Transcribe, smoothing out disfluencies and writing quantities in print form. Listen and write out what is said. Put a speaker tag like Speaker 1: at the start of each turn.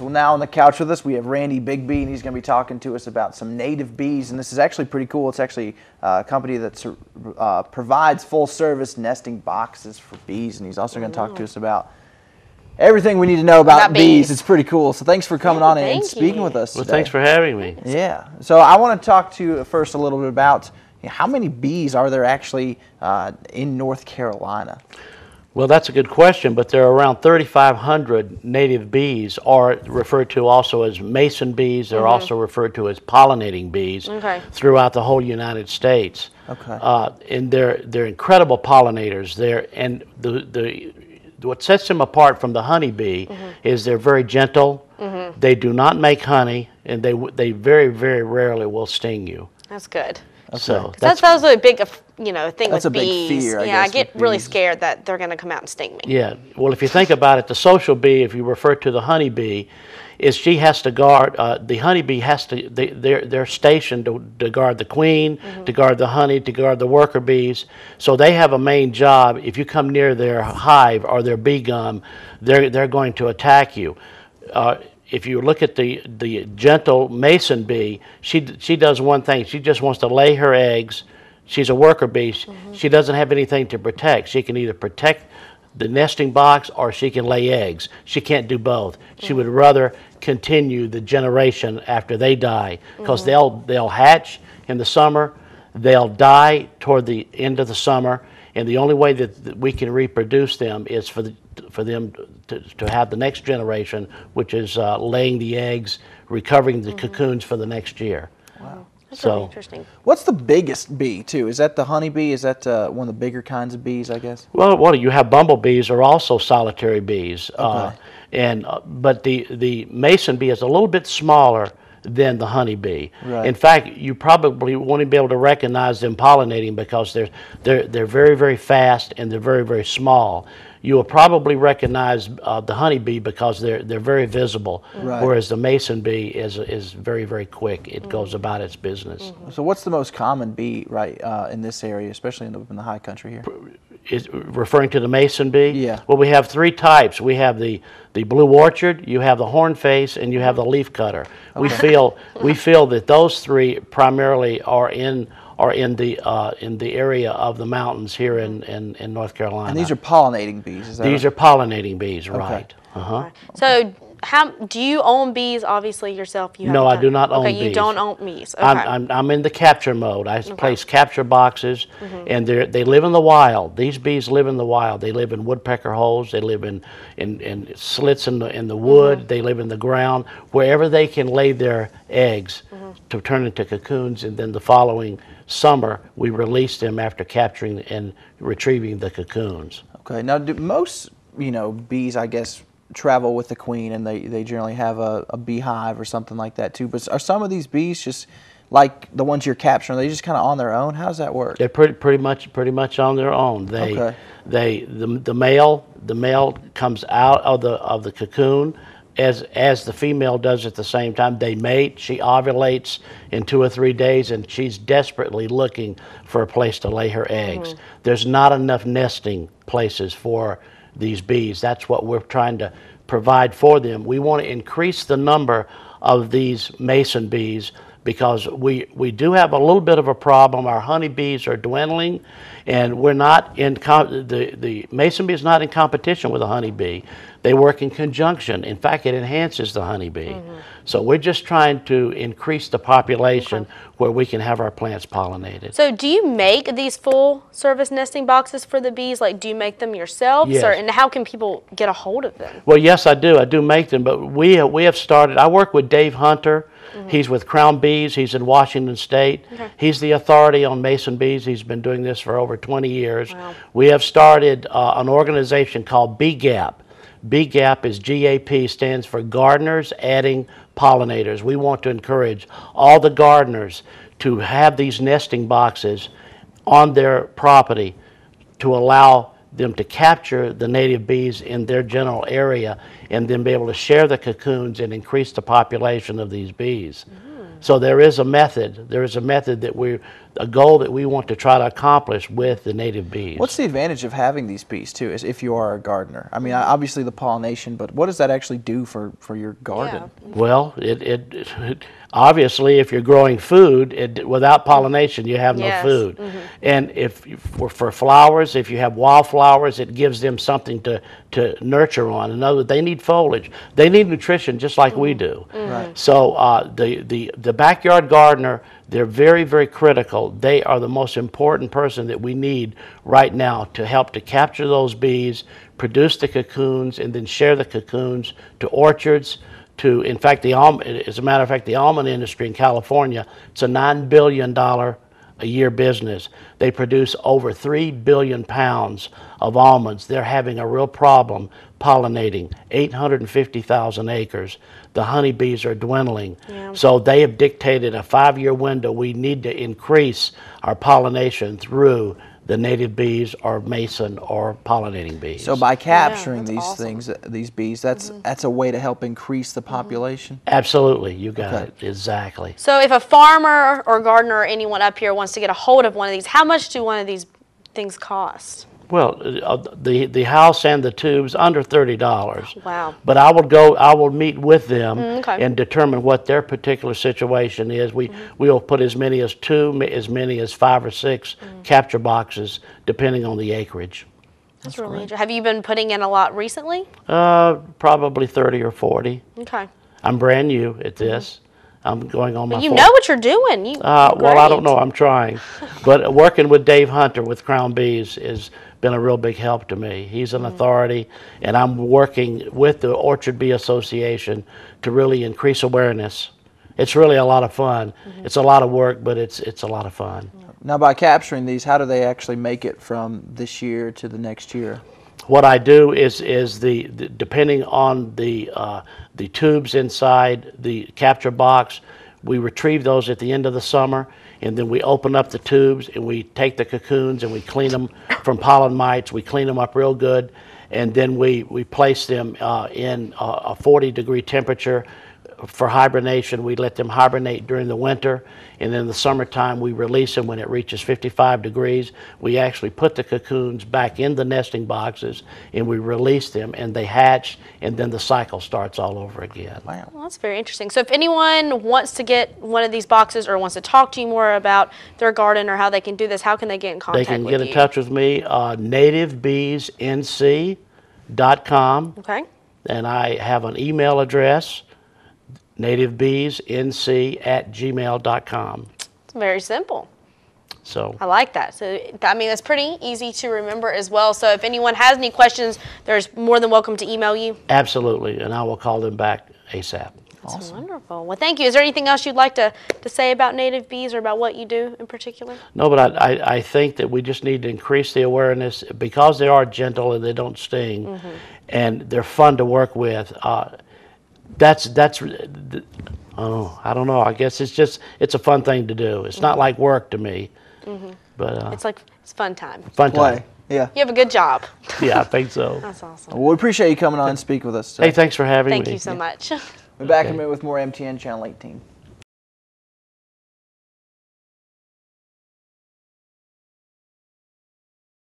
Speaker 1: Well, now on the couch with us, we have Randy Bigbie, and he's going to be talking to us about some native bees. And this is actually pretty cool. It's actually a company that provides full-service nesting boxes for bees, and he's also going to talk to us about everything we need to know about bees. It's pretty cool. So thanks for coming on and speaking with us today.
Speaker 2: Thanks for having me.
Speaker 1: Yeah. So I want to talk to you first a little bit about how many bees are there actually in North Carolina?
Speaker 2: Well, that's a good question, but there are around 3,500 native bees, are referred to also as mason bees. They're also referred to as pollinating bees throughout the whole United States. And they're incredible pollinators. What sets them apart from the honeybee is they're very gentle. They do not make honey, and they very, very rarely will sting you.
Speaker 3: That's good.
Speaker 2: So
Speaker 3: that's a big, thing
Speaker 1: with bees.
Speaker 3: A big fear, I get really scared that they're going to come out and sting me.
Speaker 2: Yeah. Well, if you think about it, the social bee, if you refer to the honeybee, is she has to guard. The honeybee has to. They're stationed to guard the queen, to guard the honey, to guard the worker bees. So they have a main job. If you come near their hive or their bee gum, they're going to attack you. If you look at the gentle mason bee, she does one thing. She just wants to lay her eggs. She's a worker bee. She doesn't have anything to protect. She can either protect the nesting box or she can lay eggs. She can't do both. She would rather continue the generation after they die, because they'll hatch in the summer, they'll die toward the end of the summer, and the only way that we can reproduce them is for them to have the next generation, which is laying the eggs, recovering the cocoons for the next year.
Speaker 1: Wow.
Speaker 3: That's really interesting.
Speaker 1: What's the biggest bee, too? Is that the honeybee? Is that one of the bigger kinds of bees, I guess?
Speaker 2: Well, you have bumblebees are also solitary bees. But the mason bee is a little bit smaller than the honeybee. In fact, you probably won't even be able to recognize them pollinating, because they're very, very fast and they're very, very small. You will probably recognize the honeybee because they're very visible, whereas the mason bee is very, very quick. It goes about its business.
Speaker 1: So what's the most common bee in this area, especially in the high country here?
Speaker 2: Is referring to the mason bee?
Speaker 1: Yeah.
Speaker 2: Well, we have three types. We have the blue orchard, you have the hornface, and you have the leaf cutter. We feel that those three primarily are in the area of the mountains here in North Carolina.
Speaker 1: And these are pollinating bees, is that
Speaker 2: These are pollinating bees, right.
Speaker 3: So do you own bees, obviously, yourself?
Speaker 2: No, I do not own bees.
Speaker 3: Okay, you don't own bees. Okay.
Speaker 2: I'm in the capture mode. I place capture boxes, and they live in the wild. These bees live in the wild. They live in woodpecker holes. They live in slits in the wood. They live in the ground, wherever they can lay their eggs to turn into cocoons, and then the following summer we release them after capturing and retrieving the cocoons. Okay.
Speaker 1: Now, do most bees, I guess, travel with the queen, and they generally have a beehive or something like that too? But are some of these bees just like the ones you're capturing? Are they just kind of on their own? How does that work?
Speaker 2: They're pretty much on their own. The male comes out of the cocoon as the female does at the same time. They mate. She ovulates in 2 or 3 days, and she's desperately looking for a place to lay her eggs. There's not enough nesting places for these bees. That's what we're trying to provide for them. We want to increase the number of these mason bees, because we do have a little bit of a problem. Our honeybees are dwindling, and we're not in the mason bee is not in competition with the honeybee. They work in conjunction. In fact, it enhances the honeybee. So we're just trying to increase the population where we can have our plants pollinated.
Speaker 3: So do you make these full service nesting boxes for the bees? Like, do you make them yourselves?
Speaker 2: Yes.
Speaker 3: And how can people get a hold of them?
Speaker 2: Well, yes, I do. I do make them, but we have started. I work with Dave Hunter. He's with Crown Bees. He's in Washington State. He's the authority on mason bees. He's been doing this for over 20 years.
Speaker 3: Wow.
Speaker 2: We have started an organization called BGAP. BGAP is GAP, stands for Gardeners Adding Pollinators. We want to encourage all the gardeners to have these nesting boxes on their property to allow them to capture the native bees in their general area, and then be able to share the cocoons and increase the population of these bees. So there is a method. There is a method a goal that we want to try to accomplish with the native bees.
Speaker 1: What's the advantage of having these bees too, is if you are a gardener? I mean, obviously the pollination, but what does that actually do for your garden?
Speaker 2: Well, it obviously, if you're growing food, without pollination, you have no food. And if for flowers, if you have wildflowers, it gives them something to nurture on. In other words, they need foliage. They need nutrition just like we do.
Speaker 1: Right.
Speaker 2: So the backyard gardener, they're very, very critical. They are the most important person that we need right now to help to capture those bees, produce the cocoons, and then share the cocoons to orchards, to, in fact, as a matter of fact, the almond industry in California, it's a $9 billion a year business. They produce over 3 billion pounds of almonds. They're having a real problem pollinating 850,000 acres. The honeybees are dwindling. So they have dictated a 5-year window. We need to increase our pollination through the native bees or mason or pollinating bees.
Speaker 1: So by capturing these
Speaker 3: awesome.
Speaker 1: things, these bees, that's a way to help increase the population?
Speaker 2: Absolutely, you got it, exactly.
Speaker 3: So if a farmer or gardener or anyone up here wants to get a hold of one of these, how much do one of these things cost?
Speaker 2: Well, the house and the tubes under $30.
Speaker 3: Wow.
Speaker 2: But I will meet with them
Speaker 3: okay.
Speaker 2: and determine what their particular situation is. We'll put as many as 2, as many as 5 or 6 capture boxes, depending on the acreage.
Speaker 3: That's really interesting. Have you been putting in a lot recently?
Speaker 2: Probably 30 or 40.
Speaker 3: Okay.
Speaker 2: I'm brand new at this. I'm going on my
Speaker 3: You
Speaker 2: fourth.
Speaker 3: know what you're doing.
Speaker 2: Well, I don't know. I'm trying. But working with Dave Hunter with Crown Bees has been a real big help to me. He's an authority, and I'm working with the Orchard Bee Association to really increase awareness. It's really a lot of fun. It's a lot of work, but it's a lot of fun.
Speaker 1: Now, by capturing these, how do they actually make it from this year to the next year?
Speaker 2: What I do is depending on the tubes inside the capture box, we retrieve those at the end of the summer, and then we open up the tubes and we take the cocoons and we clean them from pollen mites. We clean them up real good, and then we place them in a 40-degree temperature for hibernation. We let them hibernate during the winter, and then in the summertime we release them when it reaches 55 degrees. We actually put the cocoons back in the nesting boxes and we release them, and they hatch, and then the cycle starts all over again.
Speaker 1: Wow.
Speaker 3: Well, that's very interesting. So if anyone wants to get one of these boxes or wants to talk to you more about their garden or how they can do this, how can they get in contact with you?
Speaker 2: They can get in touch with me, nativebeesnc.com.
Speaker 3: Okay.
Speaker 2: And I have an email address, nativebeesnc@gmail.com.
Speaker 3: It's very simple.
Speaker 2: So
Speaker 3: I like that. So, I mean, that's pretty easy to remember as well. So if anyone has any questions, they're more than welcome to email you.
Speaker 2: absolutely, and I will call them back ASAP.
Speaker 3: That's wonderful. Well, thank you. Is there anything else you'd like to say about native bees or about what you do in particular?
Speaker 2: No, but I think that we just need to increase the awareness because they are gentle and they don't sting, and they're fun to work with. I don't know. I guess it's a fun thing to do. It's not like work to me, but
Speaker 3: It's fun time.
Speaker 2: fun time.
Speaker 1: Play. Yeah.
Speaker 3: You have a good job.
Speaker 2: Yeah, I think so.
Speaker 3: That's awesome.
Speaker 1: Well, we appreciate you coming on and speak with us today.
Speaker 2: Hey, thanks for having me.
Speaker 3: Thank you so much.
Speaker 1: We'll be back in a
Speaker 2: Okay.
Speaker 1: minute with more MTN Channel 18.